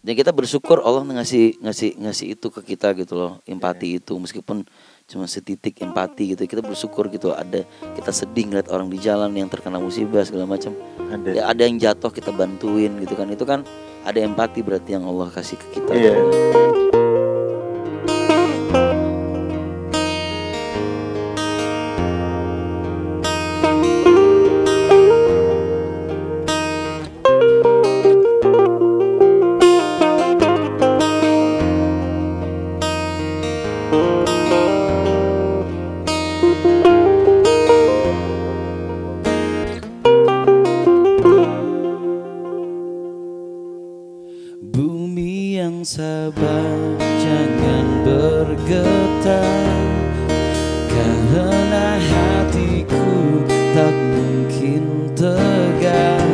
Dan kita bersyukur Allah ngasih itu ke kita gitu loh, empati itu, meskipun cuma setitik empati gitu. Kita bersyukur gitu, ada kita sedih ngeliat orang di jalan yang terkena musibah segala macam. Ada yang jatuh kita bantuin gitu kan. Itu kan ada empati berarti yang Allah kasih ke kita. Bumi yang sabar, jangan bergetar, karena hatiku tak mungkin tegar.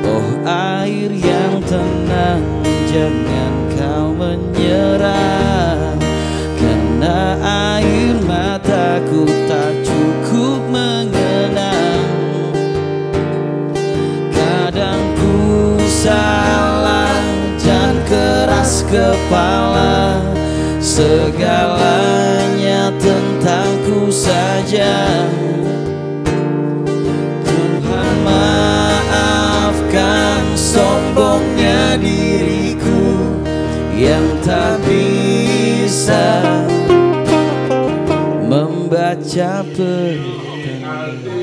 Oh air yang tenang, jangan kau menyerah, karena air mataku tak cukup mengenang. Kadang ku salah dan keras kepala, segalanya tentangku saja. Tuhan maafkan sombongnya diriku yang tak bisa membaca petanda.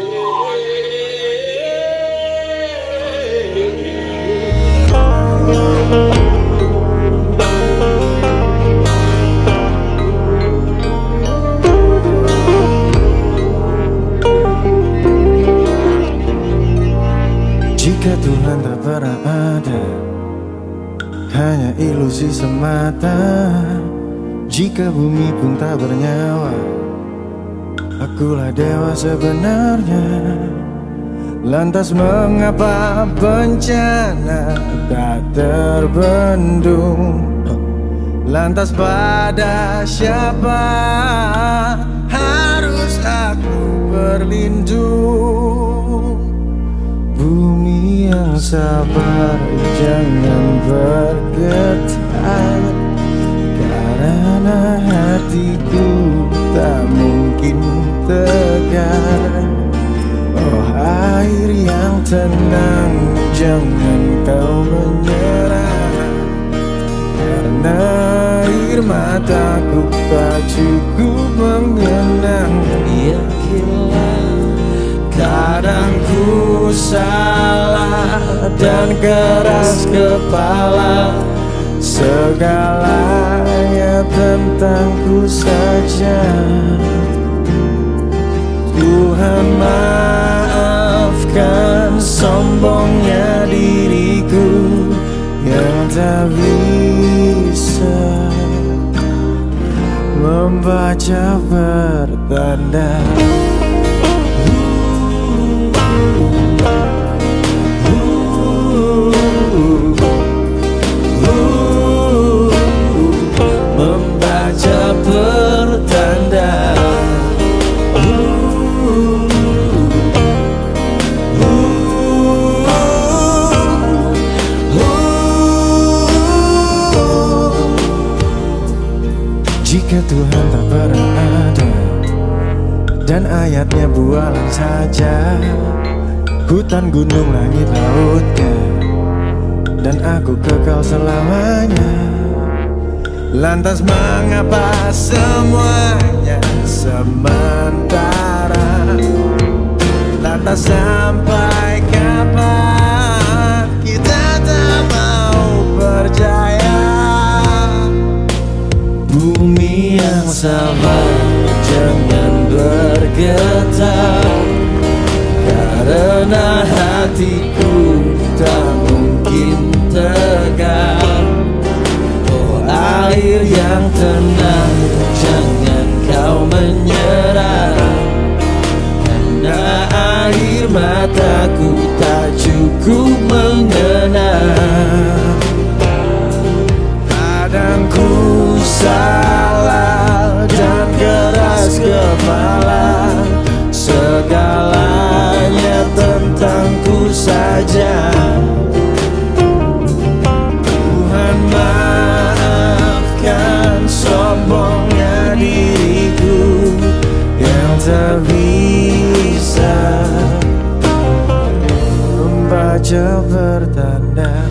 Jika Tuhan tak pernah ada, hanya ilusi semata. Jika bumi pun tak bernyawa, akulah dewa sebenarnya. Lantas mengapa bencana tak terbendung? Lantas pada siapa harus aku berlindung? Bumi yang sabar, jangan bergetar, karena hatiku tak mungkin tegar. Oh air yang tenang, jangan kau menyerah, karena air mataku tak cukup mengenang. Yakinlah, kadang ku salah dan keras kepala, segalanya tentangku saja. Tuhan maafkan sombongnya diriku yang tak bisa membaca pertanda. Membaca pertanda. Jika Tuhan tak pernah ada dan ayatnya bualan saja, hutan, gunung, langit, lautnya, dan aku kekal selamanya. Lantas mengapa semuanya sementara? Lantas sampai kapan kita tak mau percaya? Bumi yang sabar, jangan bergetar, karena hatiku tak mungkin tegar. Oh air yang tenang, jangan kau menyerah, karena air mataku tak cukup mengenang. Kadang ku salah dan keras kepala, segalanya tentangku saja. Tuhan membaca pertanda.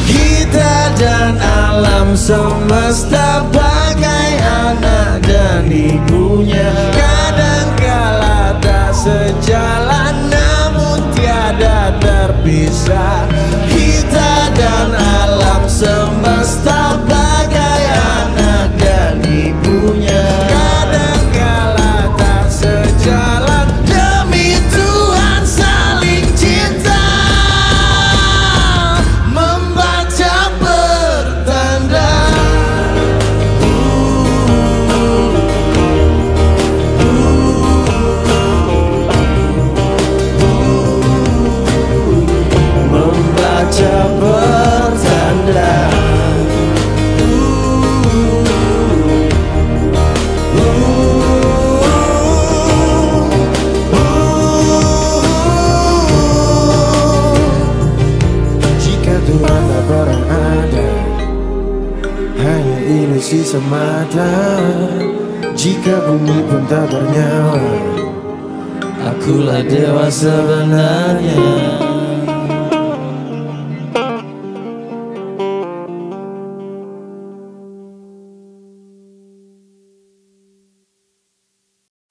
Kita dan alam semesta bagai anak dan ibunya, kadangkala tak sejalan namun tiada terpisah. Kita dan alam semesta bagai anak dan ibunya, kadangkala tak sejalan, demi Tuhan saling cinta, membaca pertanda. Membaca pertanda. Jika Tuhan tak pernah ada, hanya ilusi semata. Jika bumi pun tak bernyawa, akulah dewa sebenarnya.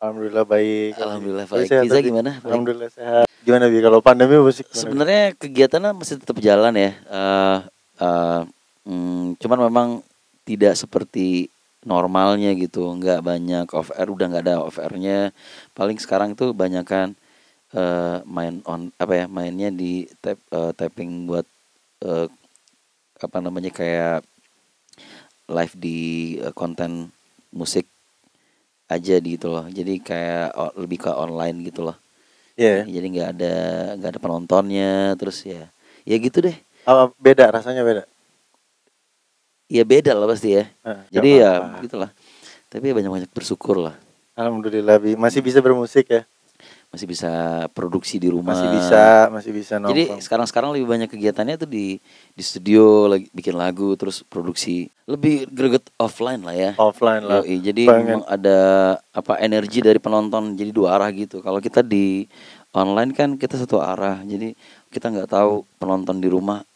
Alhamdulillah baik. Alhamdulillah Tapi baik. sehat Fiza tadi? gimana? Baik. Alhamdulillah sehat. Gimana Bi kalau pandemi musik? gimana, Bi? Sebenarnya kegiatannya masih tetap jalan ya. Cuman memang tidak seperti normalnya gitu. Nggak banyak off air, udah nggak ada off airnya. Paling sekarang itu banyakan mainnya di tapping buat eh, apa namanya kayak live di konten musik aja gitu loh. Jadi kayak lebih ke online gitu loh. Iya. Jadi nggak ada penontonnya, terus ya gitu deh. Beda rasanya beda. Ya beda lah pasti ya. nggak Jadi ya apa-apa. gitulah. Tapi banyak-banyak bersyukur lah. Alhamdulillah Bi masih bisa bermusik ya. Masih bisa produksi di rumah. Masih bisa nongkrong. Jadi sekarang lebih banyak kegiatannya tuh di studio lagi bikin lagu, terus produksi. Lebih greget offline lah ya. Offline lah. Yoi, jadi Pengen. memang ada energi dari penonton, jadi dua arah gitu. Kalau kita di online kan kita satu arah, jadi kita nggak tahu penonton di rumah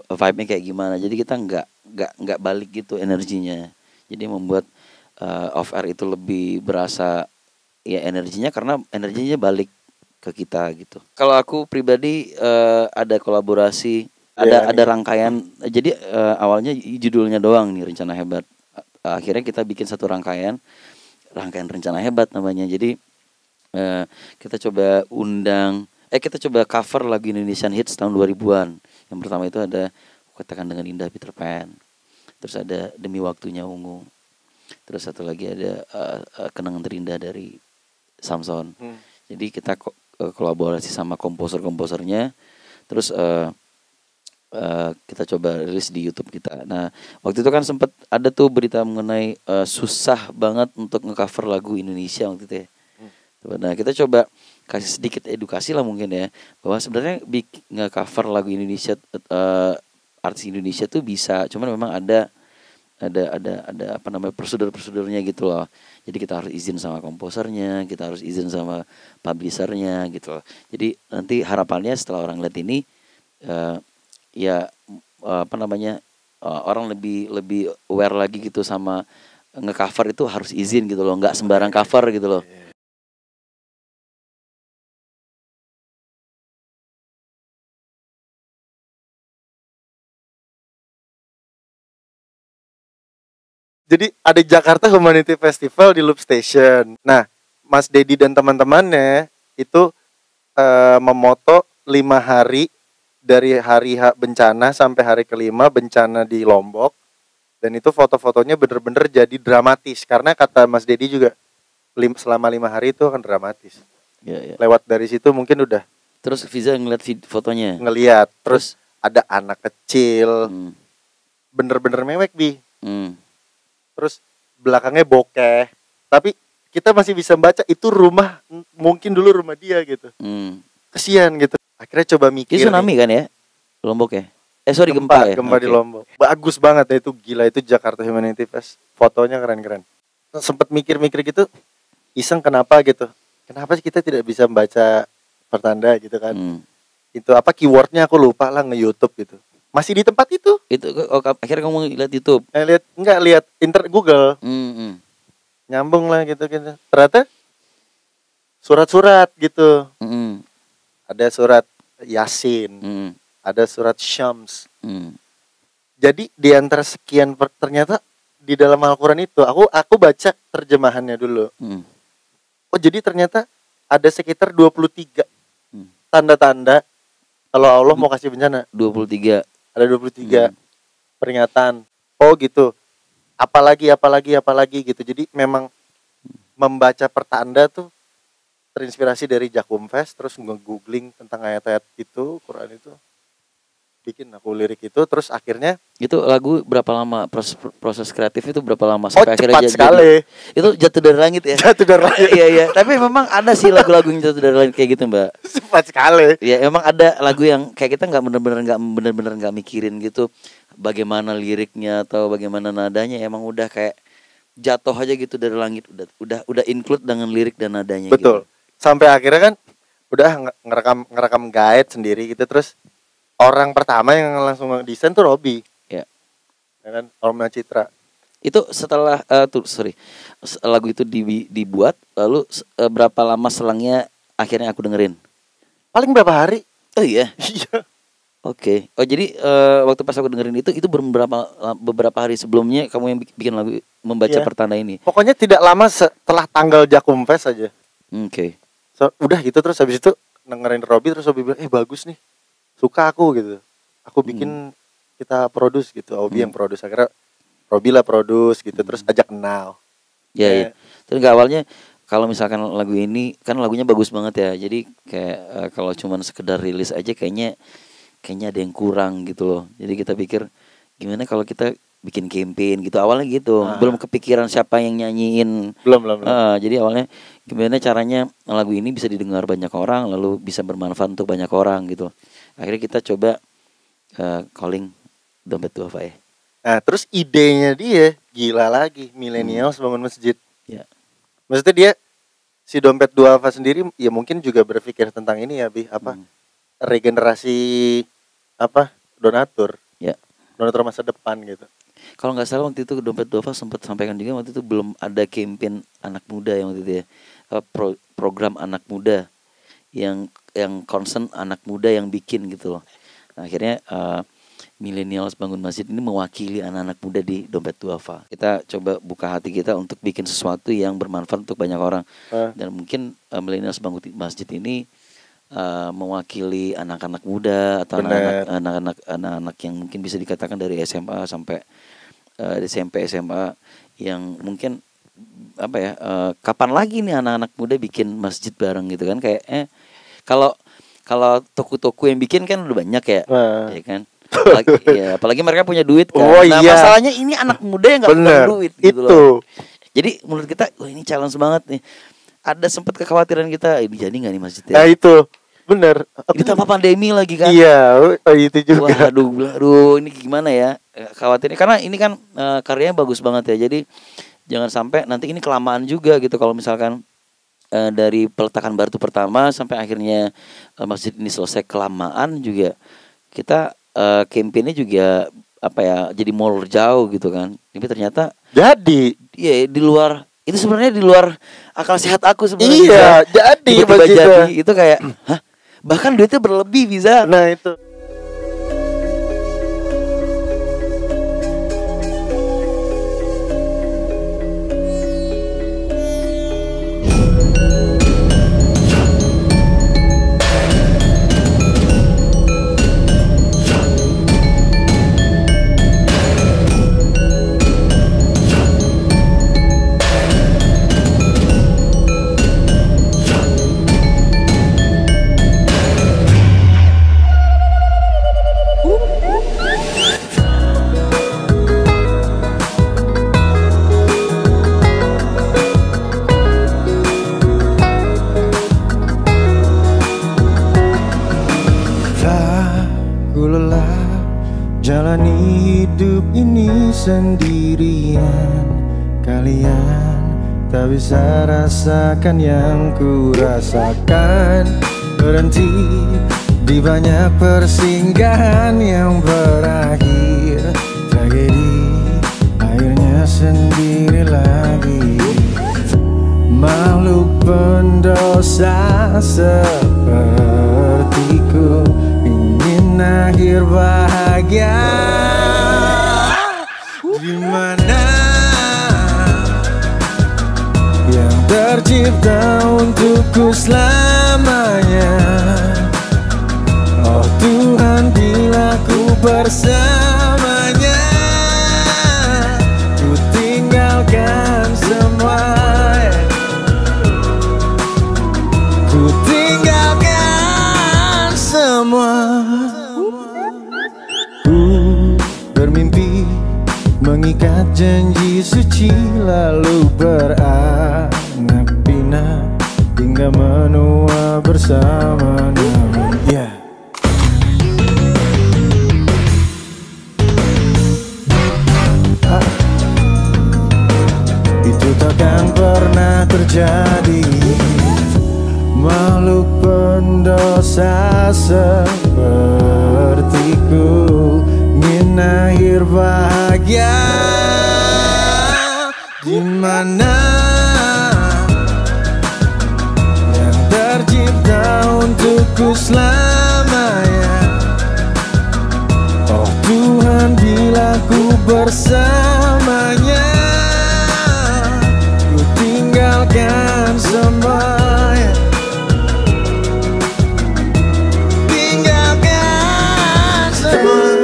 vibe-nya kayak gimana. Jadi kita nggak balik gitu energinya. Jadi membuat off air itu lebih berasa ya energinya, karena energinya balik ke kita gitu. Kalau aku pribadi ada kolaborasi, ada rangkaian. Jadi awalnya judulnya doang nih, Rencana Hebat. Akhirnya kita bikin satu rangkaian Rencana Hebat namanya. Jadi kita coba kita coba cover lagu Indonesian Hits tahun 2000-an. Yang pertama itu ada Katakan Dengan Indah Peter Pan. Terus ada Demi Waktunya Ungu. Terus satu lagi ada Kenangan Terindah dari Samson. Jadi kita kolaborasi sama komposernya. Terus kita coba rilis di YouTube kita. Nah, waktu itu kan sempat ada tuh berita mengenai susah banget untuk ngecover lagu Indonesia waktu itu ya. Nah, kita coba kasih sedikit edukasi lah mungkin ya, bahwa sebenarnya nge-cover lagu Indonesia, artis Indonesia tuh bisa, cuman memang ada apa namanya prosedurnya gitu loh. Jadi kita harus izin sama komposernya, kita harus izin sama publishernya gitu loh. Jadi nanti harapannya setelah orang lihat ini orang lebih aware lagi gitu sama nge-cover itu harus izin gitu loh, nggak sembarang cover gitu loh. Jadi ada Jakarta Humanity Festival di Loop Station. Nah, Mas Dedi dan teman-temannya itu memoto 5 hari dari hari bencana sampai hari kelima bencana di Lombok. Dan itu foto-fotonya bener-bener jadi dramatis. Karena kata Mas Dedi juga selama 5 hari itu akan dramatis. Ya. Lewat dari situ mungkin udah. Terus Fiza ngeliat fotonya. Ngeliat. Terus ada anak kecil. Bener-bener mewek, Bi. Terus belakangnya bokeh. Tapi kita masih bisa baca itu rumah, mungkin dulu rumah dia gitu. Kesian gitu. Akhirnya coba mikir. Itu tsunami kan ya? Lombok ya? Sorry gempa ya? Gempa di Lombok. Bagus banget ya itu, gila itu Jakarta Humanity Fest. Fotonya keren-keren. Sempet mikir-mikir gitu, iseng kenapa gitu. Kenapa kita tidak bisa membaca pertanda gitu kan. itu apa keywordnya aku lupa lah, nge-YouTube gitu. Masih di tempat itu. Itu akhirnya kamu lihat YouTube. Lihat Google. Nyambung lah gitu. Ternyata surat-surat gitu. Ada surat Yasin, ada surat Syams. Jadi di antara sekian ternyata di dalam Al-Quran itu aku baca terjemahannya dulu. Oh jadi ternyata ada sekitar 23 tanda-tanda kalau Allah mau kasih bencana. 23. Ada 23 peringatan. Oh gitu. Apalagi gitu. Jadi memang membaca pertanda tuh terinspirasi dari Jakumfest, terus nge-googling tentang ayat-ayat itu, Quran itu. Bikin aku lirik itu, terus akhirnya itu lagu berapa lama proses kreatif itu berapa lama sampai akhirnya cepat sekali. Itu Jatuh dari Langit ya. Jatuh dari Langit. Iya. Tapi memang ada sih lagu-lagu yang Jatuh dari Langit kayak gitu, Mbak. Cepat sekali. Iya, emang ada lagu yang kayak kita nggak bener-bener nggak mikirin gitu bagaimana liriknya atau bagaimana nadanya, emang udah kayak jatuh aja gitu dari langit, udah include dengan lirik dan nadanya. Betul. Gitu. Sampai akhirnya kan udah ngerekam guide sendiri gitu, terus orang pertama yang langsung desain tuh Robi. Ya kan, Roma Citra. Itu setelah lagu itu dibuat, lalu berapa lama selangnya akhirnya aku dengerin? Paling berapa hari? Oh iya. Iya. Oke. Oh jadi waktu pas aku dengerin itu beberapa hari sebelumnya kamu yang bikin lagu membaca pertanda ini. Pokoknya tidak lama setelah tanggal Jakumfest aja. Oke. So, udah gitu, terus habis itu dengerin Robi, terus Robi bilang bagus nih, suka aku gitu, aku bikin kita produce gitu. Robi yang produce, akhirnya Robi lah produce gitu, terus ajak kenal. Iya. Terus nggak awalnya kalau misalkan lagu ini kan lagunya bagus banget ya, jadi kayak kalau cuman sekedar rilis aja kayaknya ada yang kurang gitu loh. Jadi kita pikir gimana kalau kita bikin campaign gitu, awalnya gitu. Belum kepikiran siapa yang nyanyiin. Belum. Jadi awalnya gimana caranya lagu ini bisa didengar banyak orang, lalu bisa bermanfaat untuk banyak orang gitu. Akhirnya kita coba calling Dompet Duafa ya. Nah terus idenya dia gila lagi, millennials bangun masjid. Ya. Maksudnya dia si Dompet Duafa sendiri ya mungkin juga berpikir tentang ini ya, regenerasi donatur. Ya. Donatur masa depan gitu. Kalau nggak salah waktu itu Dompet Duafa sempat sampaikan juga waktu itu belum ada campaign anak muda yang waktu itu ya, program anak muda yang concern anak muda yang bikin gitu loh. Nah, akhirnya millennials bangun masjid ini mewakili anak-anak muda di Dompet Duafa. Kita coba buka hati kita untuk bikin sesuatu yang bermanfaat untuk banyak orang. Dan mungkin millennials bangun masjid ini mewakili anak-anak muda atau anak-anak yang mungkin bisa dikatakan dari SMA sampai SMP SMA yang mungkin kapan lagi nih anak-anak muda bikin masjid bareng gitu kan, kayak kalau toko-toko yang bikin kan udah banyak ya, ya kan. Apalagi mereka punya duit kan. Masalahnya ini anak muda yang nggak punya duit gitu loh. Jadi menurut kita, ini challenge banget nih. Ada sempat kekhawatiran kita, ini jadi nggak nih masjidnya? Nah itu bener. Ditambah pandemi lagi kan? Iya, itu juga. Wah, aduh, ini gimana ya? Khawatirnya karena ini kan karyanya bagus banget ya. Jadi jangan sampai nanti ini kelamaan juga gitu. Kalau misalkan dari peletakan batu pertama sampai akhirnya masjid ini selesai kelamaan juga, kita campaignnya juga jadi molor jauh gitu kan. Tapi ternyata jadi di luar itu, sebenarnya di luar akal sehat aku sebenarnya. Iya, jadi itu kayak bahkan duitnya berlebih bisa. Nah itu. Jalani hidup ini sendirian, kalian tak bisa rasakan yang ku rasakan. Berhenti Di banyak persinggahan yang berakhir tragedi, akhirnya sendiri lagi. Makhluk pendosa sepertiku ingin akhir bahagia. Di mana yang tercipta untukku selamanya? Oh Tuhan, bila ku bersamanya, ku tinggalkan semua, ku tinggalkan semua. Ku bermimpi mengikat janji suci, lalu beranak pinak hingga menua bersama nama. Yeah. Itu takkan pernah terjadi. Makhluk pendosa sepertiku ingin akhir bahagia. Di mana yang tercipta untukku selamanya? Oh Tuhan, bila ku bersamanya, ku tinggalkan semua, tinggalkan semua.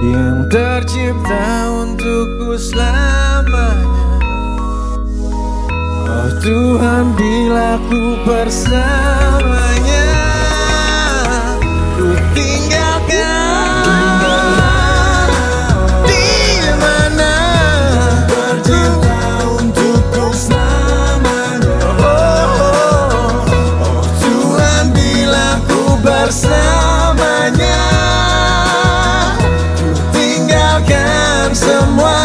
Yang tercipta untukku selamanya. Oh Tuhan, bila ku bersamanya, ku tinggalkan. Di mana tercipta untukku selamanya. Oh Tuhan, bila ku bersamanya, semua.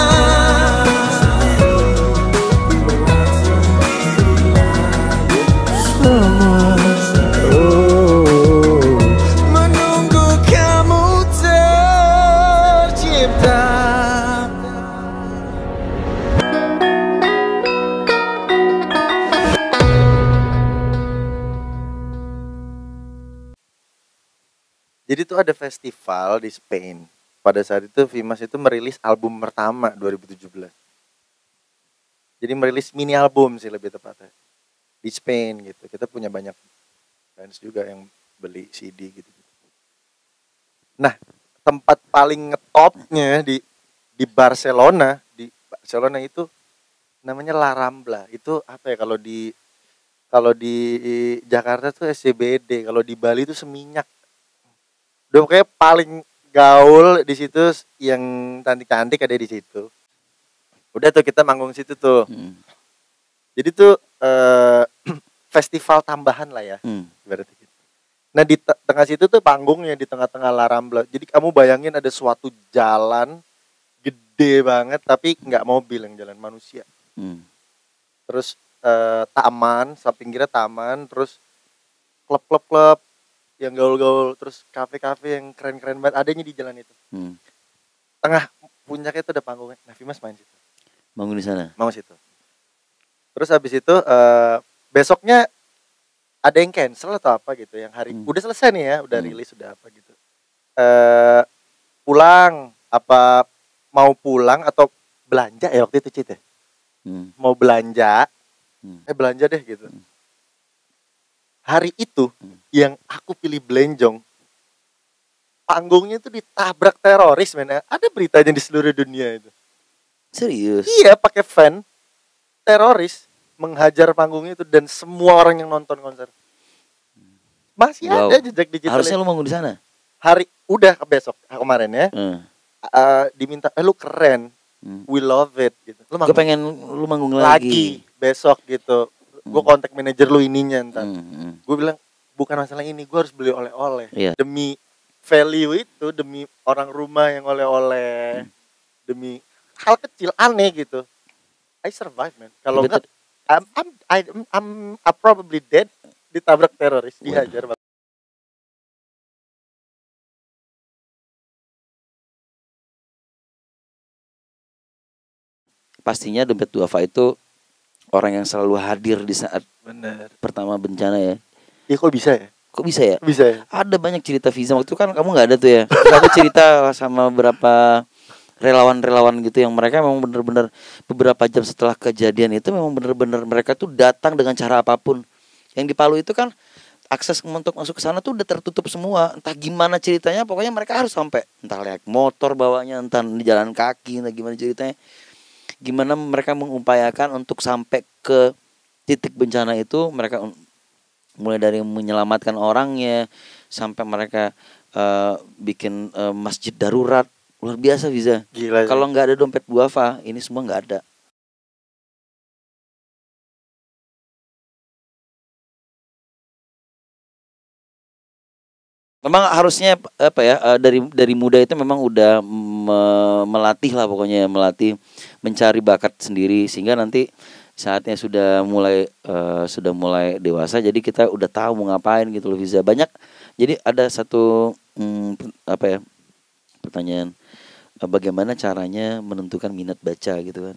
Menunggu kamu tercipta. Jadi tuh ada festival di Spain. Pada saat itu Vimas itu merilis album pertama 2017. Jadi merilis mini album sih lebih tepatnya. Di Spain gitu. Kita punya banyak fans juga yang beli CD gitu. Nah, tempat paling ngetopnya di Barcelona, itu namanya La Rambla. Itu apa ya, kalau di Jakarta tuh SCBD, kalau di Bali tuh Seminyak. Udah pokoknya paling gaul di situ, yang cantik-cantik ada di situ. Udah tuh kita manggung situ tuh. Jadi tuh festival tambahan lah ya. Berarti gitu. Nah di tengah situ tuh panggungnya di tengah-tengah La Rambla. Jadi kamu bayangin ada suatu jalan gede banget tapi nggak mobil yang jalan, manusia. Terus taman, samping kira taman, terus klub-klub yang gaul-gaul, terus kafe-kafe yang keren-keren banget adanya di jalan itu. Tengah puncaknya itu ada panggungnya. Nah, Vimas main situ. Bangun di sana. Mau situ. Terus habis itu besoknya ada yang cancel atau apa gitu, yang hari udah selesai nih ya, udah rilis udah apa gitu. Pulang apa mau pulang atau belanja ya waktu itu Cit ya? Mau belanja. Belanja deh gitu. Hari itu yang aku pilih belenjong, panggungnya itu ditabrak teroris, men. Ada beritanya di seluruh dunia itu. Serius? Iya, pakai van teroris menghajar panggungnya itu dan semua orang yang nonton konser. Masih ada jejak digital. Harusnya lu manggung di sana. Hari udah ke besok kemarin ya. diminta lu keren, we love it gitu. Lu Gue pengen lu manggung lagi. besok gitu. Gue kontak manajer lu ininya ntar. Hmm. Gue bilang bukan masalah ini, gue harus beli oleh-oleh. Iya. Demi value itu, demi orang rumah yang oleh-oleh, demi hal kecil aneh gitu. I survive man. Kalau enggak, I'm probably dead, ditabrak teroris, dihajar. Pastinya dompet duafa itu orang yang selalu hadir di saat Bener. pertama bencana ya. Iya kok bisa ya? Kok bisa ya? Bisa ya? Ada banyak cerita Viza waktu itu kan kamu nggak ada tuh ya. Terus aku cerita sama beberapa relawan-relawan gitu yang mereka memang benar-benar beberapa jam setelah kejadian itu memang benar-benar mereka tuh datang dengan cara apapun. Yang di Palu itu kan akses untuk masuk ke sana tuh udah tertutup semua. Entah gimana ceritanya, pokoknya mereka harus sampai entah naik motor bawanya, entah di jalan kaki, entah gimana ceritanya. Gimana mereka mengupayakan untuk sampai ke titik bencana itu, mereka mulai dari menyelamatkan orangnya sampai mereka bikin masjid darurat. Luar biasa Viza. Gila. Kalau nggak ada dompet duafa, ini semua nggak ada. Memang harusnya apa ya, dari muda itu memang udah melatih lah pokoknya, melatih mencari bakat sendiri sehingga nanti saatnya sudah mulai dewasa, jadi kita udah tahu mau ngapain gitu loh Viza. Banyak, jadi ada satu pertanyaan, bagaimana caranya menentukan minat baca gitu kan.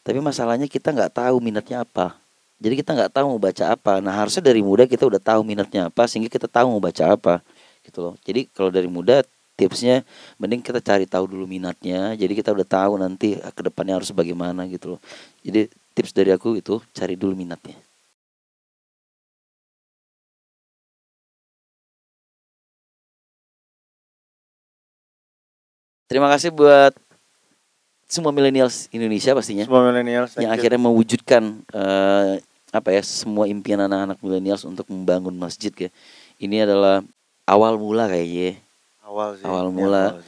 Tapi masalahnya kita nggak tahu minatnya apa. Jadi kita nggak tahu mau baca apa. Nah harusnya dari muda kita udah tahu minatnya apa sehingga kita tahu mau baca apa gitu loh. Jadi kalau dari muda tipsnya mending kita cari tahu dulu minatnya. Jadi kita udah tahu nanti ke depannya harus bagaimana gitu loh. Jadi tips dari aku itu cari dulu minatnya. Terima kasih buat semua millennials Indonesia pastinya. Semua millennials yang akhirnya mewujudkan semua impian anak-anak millennials untuk membangun masjid ya. Ini adalah awal mula kayaknya. Awal mula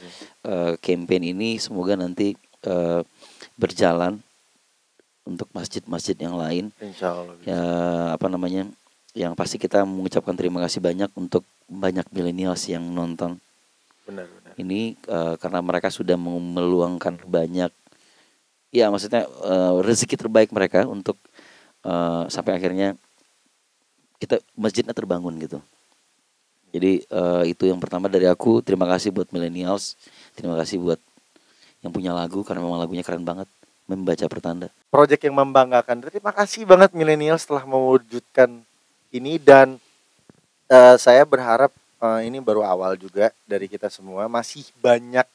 campaign ini semoga nanti berjalan untuk masjid-masjid yang lain. Insya Allah. Ya yang pasti kita mengucapkan terima kasih banyak untuk banyak millennials yang nonton. Benar. Ini karena mereka sudah meluangkan banyak, ya maksudnya rezeki terbaik mereka untuk sampai akhirnya kita masjidnya terbangun gitu. Jadi itu yang pertama dari aku. Terima kasih buat millennials. Terima kasih buat yang punya lagu karena memang lagunya keren banget. Membaca Pertanda. Project yang membanggakan. Terima kasih banget millennials telah mewujudkan ini dan saya berharap ini baru awal juga dari kita semua. Masih banyak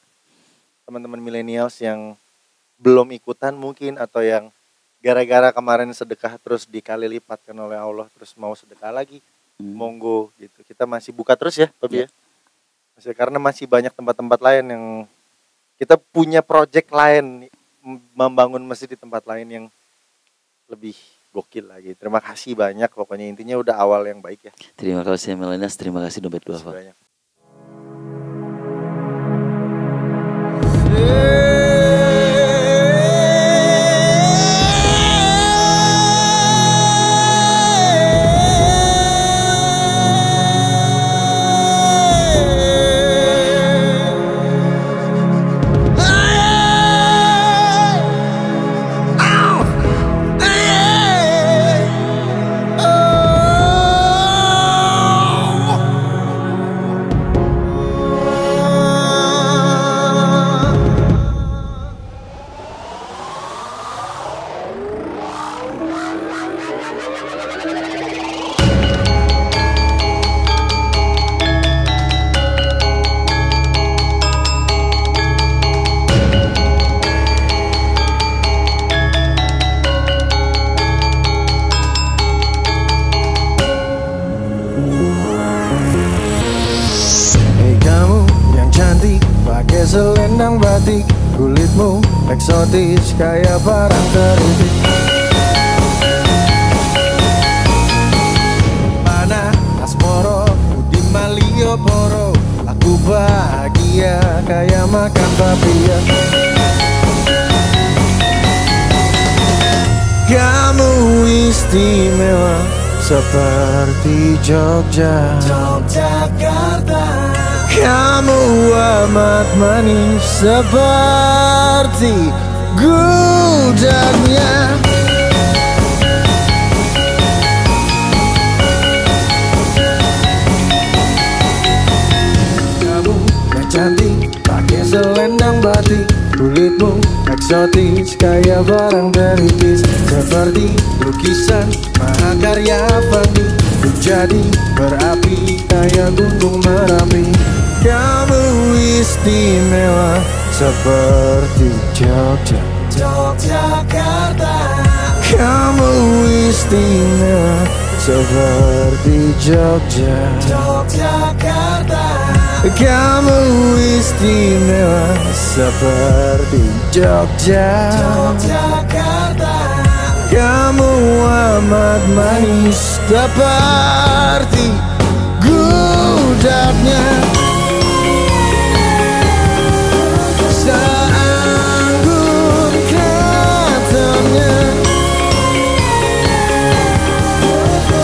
teman-teman millennials yang belum ikutan mungkin atau yang gara-gara kemarin sedekah terus dikali lipatkan oleh Allah terus mau sedekah lagi. Monggo gitu. Kita masih buka terus ya, Babi ya. Masih, karena masih banyak tempat-tempat lain yang kita punya project lain membangun masjid di tempat lain yang lebih gokil lagi. Terima kasih banyak pokoknya intinya udah awal yang baik ya. Terima kasih millennials, terima kasih dompet duafa. Selendang batik, kulitmu eksotis kayak barang terutik. Mana Asmoro, di Malioboro, aku bahagia. bahagia kayak makan papia. Kamu istimewa seperti Jogja, Yogyakarta. Kamu amat manis seperti gudagnya. Kamu yang cantik pakai selendang batik, kulitmu eksotis kayak barang terintis, seperti lukisan mahakarya Fandi. Ku jadi berapi kayak gunung Merapi. Kamu istimewa seperti Jogja, Yogyakarta. Kamu istimewa seperti Jogja, Yogyakarta. Kamu istimewa seperti Jogja, Yogyakarta. Kamu amat manis seperti gudagnya. Seanggun katanya,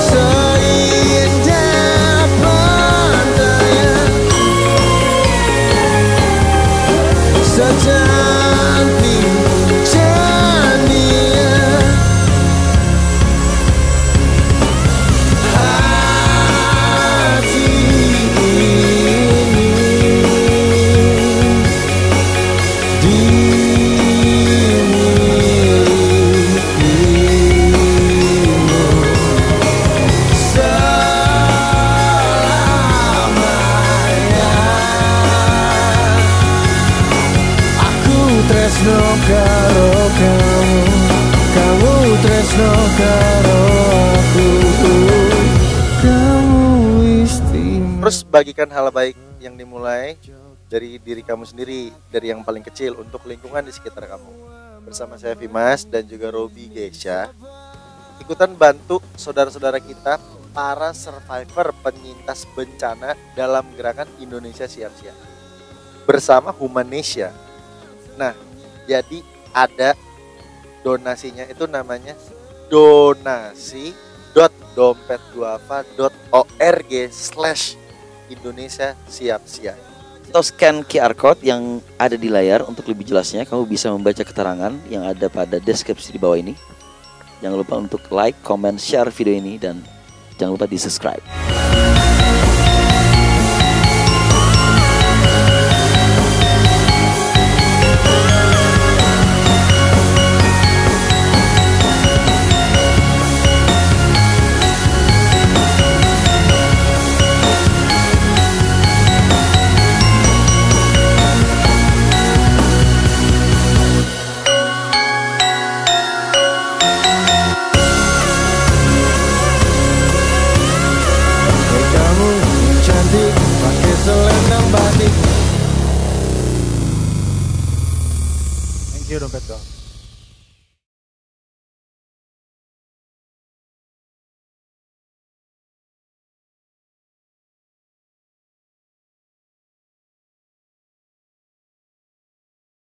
seindah pantainya, secantik candinya. Hati tresno karo kamu, kamu tresno karo aku. Kamu istimewa. Terus bagikan hal baik yang dimulai dari diri kamu sendiri, dari yang paling kecil untuk lingkungan di sekitar kamu. Bersama saya Vimas dan juga Robi Gesha, ikutan bantu saudara-saudara kita para survivor penyintas bencana dalam gerakan Indonesia Siap-Siap bersama Humanesia. Nah, jadi ada donasinya, itu namanya donasi.dompetduafa.org/Indonesia Siap-Siap. Atau scan QR code yang ada di layar. Untuk lebih jelasnya kamu bisa membaca keterangan yang ada pada deskripsi di bawah ini. Jangan lupa untuk like, comment, share video ini, dan jangan lupa di subscribe. Pakai selendang batik. Thank you dompet kau.